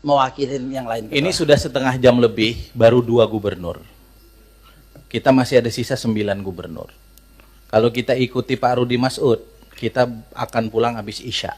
mewakili yang lain. Ini sudah setengah jam lebih, baru 2 gubernur. Kita masih ada sisa 9 gubernur. Kalau kita ikuti Pak Rudi Masud, kita akan pulang habis Isya.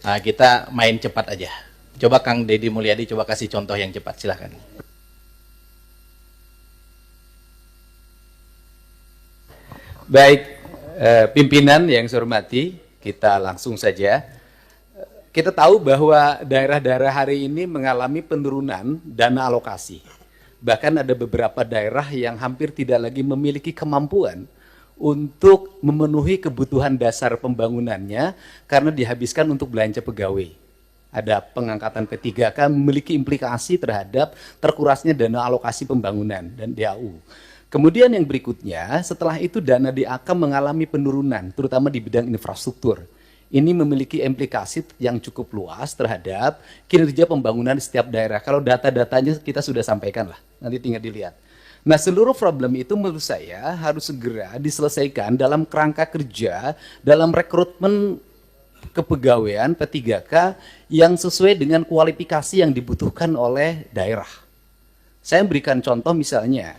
Nah, kita main cepat aja. Coba Kang Deddy Mulyadi, coba kasih contoh yang cepat, silahkan. Baik, pimpinan yang saya hormati, kita langsung saja. Kita tahu bahwa daerah-daerah hari ini mengalami penurunan dana alokasi. Bahkan ada beberapa daerah yang hampir tidak lagi memiliki kemampuan untuk memenuhi kebutuhan dasar pembangunannya karena dihabiskan untuk belanja pegawai. Ada pengangkatan P3K memiliki implikasi terhadap terkurasnya dana alokasi pembangunan dan DAU. Kemudian yang berikutnya, setelah itu dana DAK mengalami penurunan, terutama di bidang infrastruktur. Ini memiliki implikasi yang cukup luas terhadap kinerja pembangunan di setiap daerah. Kalau data-datanya kita sudah sampaikan lah, nanti tinggal dilihat. Nah, seluruh problem itu menurut saya harus segera diselesaikan dalam kerangka kerja, dalam rekrutmen kepegawaian P3K yang sesuai dengan kualifikasi yang dibutuhkan oleh daerah. Saya berikan contoh misalnya,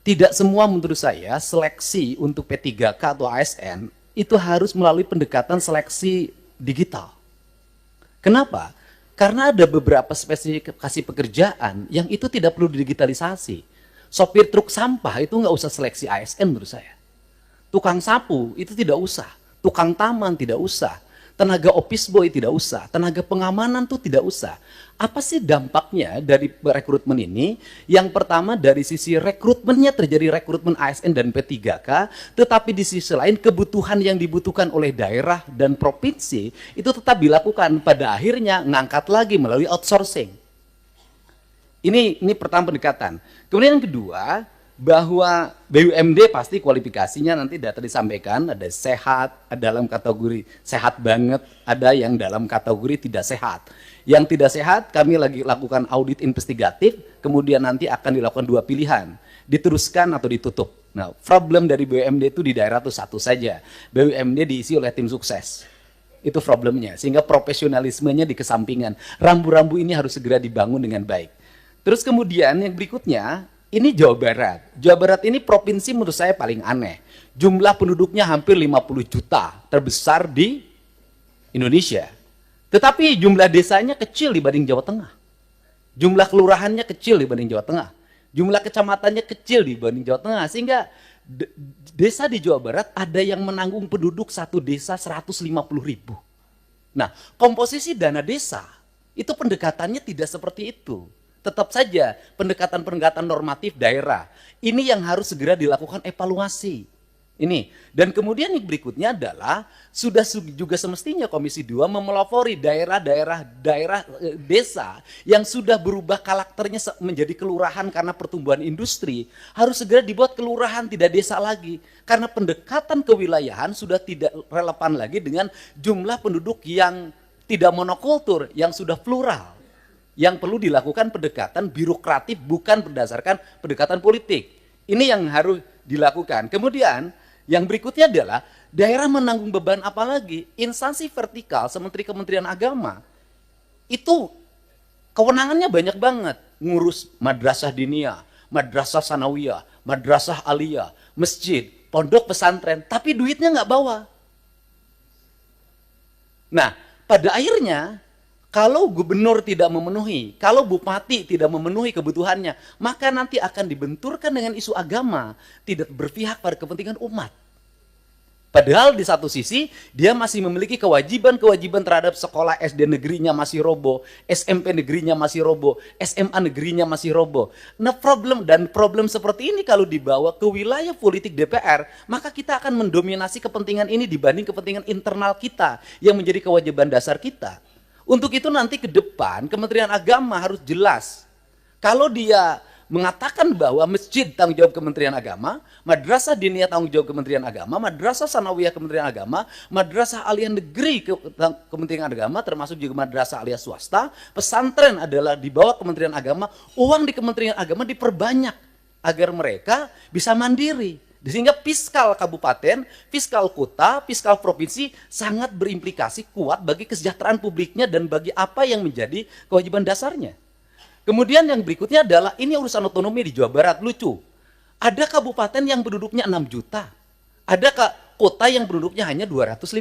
tidak semua menurut saya seleksi untuk P3K atau ASN itu harus melalui pendekatan seleksi digital. Kenapa? Karena ada beberapa spesifikasi pekerjaan yang itu tidak perlu digitalisasi. Sopir truk sampah itu nggak usah seleksi ASN menurut saya. Tukang sapu itu tidak usah. Tukang taman tidak usah. Tenaga office boy tidak usah. Tenaga pengamanan tuh tidak usah. Apa sih dampaknya dari rekrutmen ini? Yang pertama dari sisi rekrutmennya terjadi rekrutmen ASN dan P3K, tetapi di sisi lain kebutuhan yang dibutuhkan oleh daerah dan provinsi itu tetap dilakukan. Pada akhirnya ngangkat lagi melalui outsourcing. Ini pertama pendekatan. Kemudian yang kedua, bahwa BUMD pasti kualifikasinya nanti data disampaikan, ada sehat, ada dalam kategori sehat banget, ada yang dalam kategori tidak sehat. Yang tidak sehat kami lagi lakukan audit investigatif, kemudian nanti akan dilakukan 2 pilihan, diteruskan atau ditutup. Nah, problem dari BUMD itu di daerah itu satu saja, BUMD diisi oleh tim sukses. Itu problemnya, sehingga profesionalismenya dikesampingan. Rambu-rambu ini harus segera dibangun dengan baik. Terus kemudian yang berikutnya, ini Jawa Barat. Jawa Barat ini provinsi menurut saya paling aneh. Jumlah penduduknya hampir 50 juta, terbesar di Indonesia. Tetapi jumlah desanya kecil dibanding Jawa Tengah. Jumlah kelurahannya kecil dibanding Jawa Tengah. Jumlah kecamatannya kecil dibanding Jawa Tengah. Sehingga desa di Jawa Barat ada yang menanggung penduduk satu desa 150.000. Nah, komposisi dana desa itu pendekatannya tidak seperti itu. Tetap saja pendekatan-pendekatan normatif daerah. Ini yang harus segera dilakukan evaluasi. Ini. Dan kemudian yang berikutnya adalah sudah juga semestinya Komisi 2 memelopori daerah desa yang sudah berubah karakternya menjadi kelurahan karena pertumbuhan industri. Harus segera dibuat kelurahan, tidak desa lagi. Karena pendekatan kewilayahan sudah tidak relevan lagi dengan jumlah penduduk yang tidak monokultur, yang sudah plural. Yang perlu dilakukan pendekatan birokratif bukan berdasarkan pendekatan politik. Ini yang harus dilakukan. Kemudian yang berikutnya adalah daerah menanggung beban apa lagi? Instansi vertikal seperti Kementerian Agama itu kewenangannya banyak banget. Ngurus madrasah diniyah, madrasah sanawiyah, madrasah aliyah, masjid, pondok pesantren, tapi duitnya nggak bawa. Nah, pada akhirnya kalau gubernur tidak memenuhi, kalau bupati tidak memenuhi kebutuhannya, maka nanti akan dibenturkan dengan isu agama, tidak berpihak pada kepentingan umat. Padahal di satu sisi, dia masih memiliki kewajiban-kewajiban terhadap sekolah SD negerinya masih roboh, SMP negerinya masih roboh, SMA negerinya masih roboh. Nah, problem seperti ini kalau dibawa ke wilayah politik DPR, maka kita akan mendominasi kepentingan ini dibanding kepentingan internal kita, yang menjadi kewajiban dasar kita. Untuk itu nanti ke depan Kementerian Agama harus jelas. Kalau dia mengatakan bahwa masjid tanggung jawab Kementerian Agama, madrasah diniyah tanggung jawab Kementerian Agama, madrasah sanawiyah Kementerian Agama, madrasah aliyah negeri Kementerian Agama, termasuk juga madrasah aliyah swasta, pesantren adalah di bawah Kementerian Agama, uang di Kementerian Agama diperbanyak agar mereka bisa mandiri Sehingga fiskal kabupaten, fiskal kota, fiskal provinsi sangat berimplikasi kuat bagi kesejahteraan publiknya dan bagi apa yang menjadi kewajiban dasarnya. Kemudian yang berikutnya adalah ini urusan otonomi di Jawa Barat, lucu. Ada kabupaten yang penduduknya 6 juta. Ada kota yang penduduknya hanya 250.000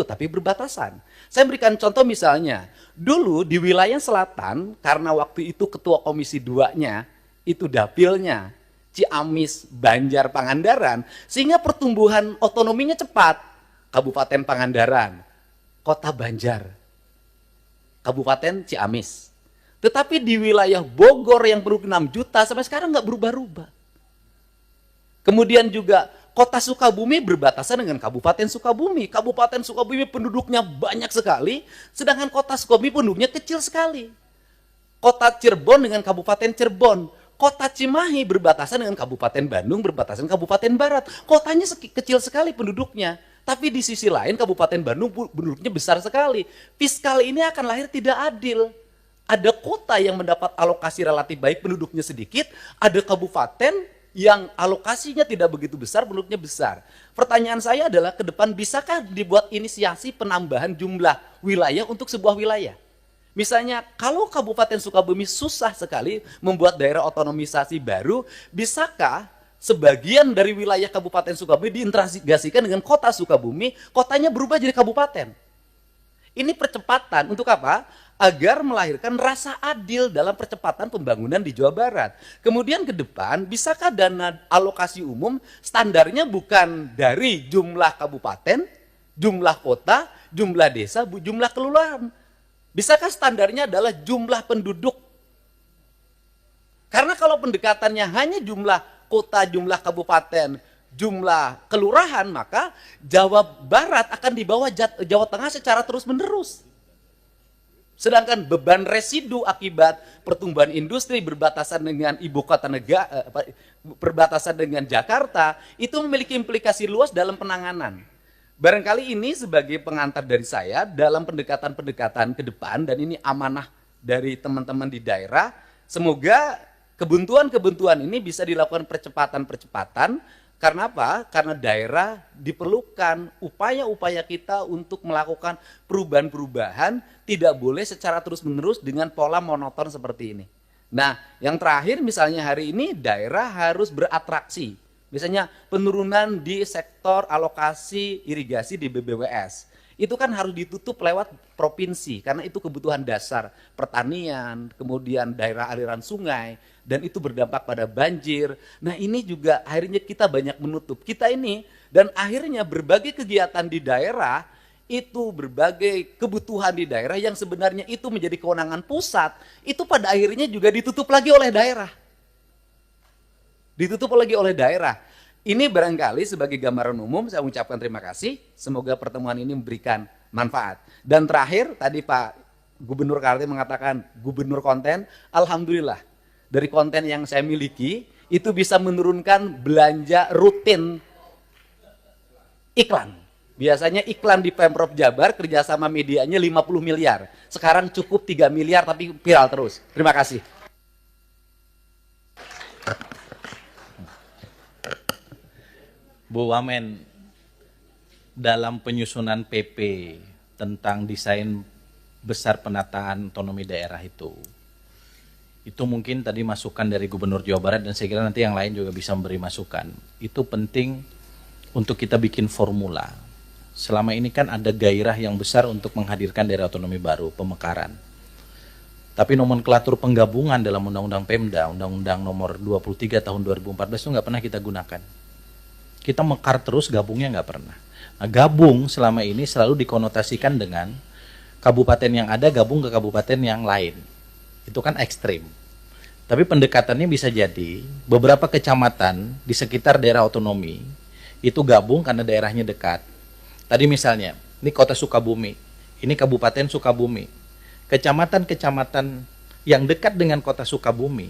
tapi berbatasan. Saya berikan contoh misalnya, dulu di wilayah selatan karena waktu itu ketua komisi 2-nya itu dapilnya Ciamis, Banjar, Pangandaran, sehingga pertumbuhan otonominya cepat. Kabupaten Pangandaran, Kota Banjar, Kabupaten Ciamis. Tetapi di wilayah Bogor yang penduduk 6 juta sampai sekarang nggak berubah-ubah. Kemudian juga Kota Sukabumi berbatasan dengan Kabupaten Sukabumi. Kabupaten Sukabumi penduduknya banyak sekali, sedangkan Kota Sukabumi penduduknya kecil sekali. Kota Cirebon dengan Kabupaten Cirebon. Kota Cimahi berbatasan dengan Kabupaten Bandung, berbatasan Kabupaten Barat. Kotanya kecil sekali penduduknya. Tapi di sisi lain Kabupaten Bandung penduduknya besar sekali. Fiskal ini akan lahir tidak adil. Ada kota yang mendapat alokasi relatif baik, penduduknya sedikit. Ada kabupaten yang alokasinya tidak begitu besar, penduduknya besar. Pertanyaan saya adalah ke depan bisakah dibuat inisiasi penambahan jumlah wilayah untuk sebuah wilayah? Misalnya kalau Kabupaten Sukabumi susah sekali membuat daerah otonomisasi baru, bisakah sebagian dari wilayah Kabupaten Sukabumi diintegrasikan dengan kota Sukabumi, kotanya berubah jadi kabupaten? Ini percepatan untuk apa? Agar melahirkan rasa adil dalam percepatan pembangunan di Jawa Barat. Kemudian ke depan, bisakah dana alokasi umum standarnya bukan dari jumlah kabupaten, jumlah kota, jumlah desa, jumlah kelurahan? Bisakah standarnya adalah jumlah penduduk? Karena kalau pendekatannya hanya jumlah kota, jumlah kabupaten, jumlah kelurahan, maka Jawa Barat akan di bawah Jawa Tengah secara terus-menerus. Sedangkan beban residu akibat pertumbuhan industri berbatasan dengan ibu kota negara, berbatasan dengan Jakarta, itu memiliki implikasi luas dalam penanganan. Barangkali ini sebagai pengantar dari saya dalam pendekatan-pendekatan ke depan, dan ini amanah dari teman-teman di daerah. Semoga kebuntuan-kebuntuan ini bisa dilakukan percepatan-percepatan. Karena apa? Karena daerah diperlukan upaya-upaya kita untuk melakukan perubahan-perubahan, tidak boleh secara terus-menerus dengan pola monoton seperti ini. Nah, yang terakhir misalnya hari ini daerah harus beratraksi. Misalnya penurunan di sektor alokasi irigasi di BBWS. Itu kan harus ditutup lewat provinsi karena itu kebutuhan dasar pertanian, kemudian daerah aliran sungai, dan itu berdampak pada banjir. Nah ini juga akhirnya kita banyak menutup. Kita ini dan akhirnya berbagai kegiatan di daerah itu berbagai kebutuhan di daerah yang sebenarnya itu menjadi kewenangan pusat, itu pada akhirnya juga ditutup lagi oleh daerah. Ditutup lagi oleh daerah. Ini barangkali sebagai gambaran umum saya ucapkan terima kasih. Semoga pertemuan ini memberikan manfaat. Dan terakhir tadi Pak Gubernur Kaltim mengatakan gubernur konten. Alhamdulillah dari konten yang saya miliki itu bisa menurunkan belanja rutin iklan. Biasanya iklan di Pemprov Jabar kerjasama medianya 50 miliar. Sekarang cukup 3 miliar tapi viral terus. Terima kasih. Bu Wamen, dalam penyusunan PP tentang desain besar penataan otonomi daerah itu mungkin tadi masukan dari Gubernur Jawa Barat dan saya kira nanti yang lain juga bisa memberi masukan. Itu penting untuk kita bikin formula. Selama ini kan ada gairah yang besar untuk menghadirkan daerah otonomi baru, pemekaran. Tapi nomenklatur penggabungan dalam Undang-Undang Pemda, Undang-Undang nomor 23 tahun 2014 itu nggak pernah kita gunakan. Kita mekar terus, gabungnya nggak pernah. Nah, gabung selama ini selalu dikonotasikan dengan kabupaten yang ada gabung ke kabupaten yang lain. Itu kan ekstrim. Tapi pendekatannya bisa jadi beberapa kecamatan di sekitar daerah otonomi itu gabung karena daerahnya dekat. Tadi misalnya, ini kota Sukabumi, ini kabupaten Sukabumi. Kecamatan-kecamatan yang dekat dengan kota Sukabumi,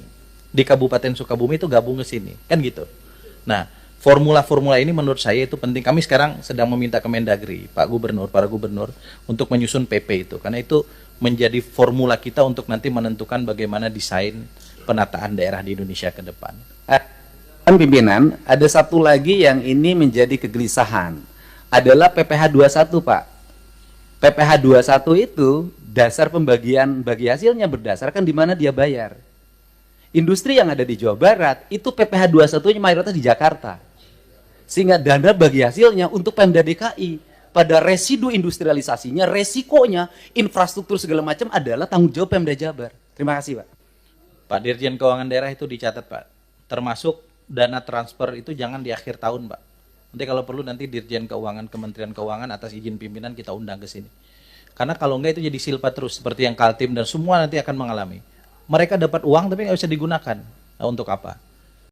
di kabupaten Sukabumi itu gabung ke sini. Kan gitu. Nah, formula-formula ini menurut saya itu penting. Kami sekarang sedang meminta Kemendagri, Pak Gubernur, para gubernur untuk menyusun PP itu. Karena itu menjadi formula kita untuk nanti menentukan bagaimana desain penataan daerah di Indonesia ke depan. pimpinan, ada satu lagi yang ini menjadi kegelisahan, adalah PPh 21, Pak. PPh 21 itu dasar pembagian bagi hasilnya berdasarkan di mana dia bayar. Industri yang ada di Jawa Barat itu PPh 21-nya mayoritas di Jakarta. Sehingga dana bagi hasilnya untuk Pemda DKI pada residu industrialisasinya, resikonya, infrastruktur segala macam adalah tanggung jawab Pemda Jabar. Terima kasih, Pak. Pak Dirjen Keuangan Daerah itu dicatat, Pak. Termasuk dana transfer itu jangan di akhir tahun, Pak. Nanti kalau perlu nanti Dirjen Keuangan Kementerian Keuangan atas izin pimpinan kita undang ke sini. Karena kalau enggak itu jadi silpa terus seperti yang Kaltim dan semua nanti akan mengalami. Mereka dapat uang tapi nggak bisa digunakan. Nah, untuk apa?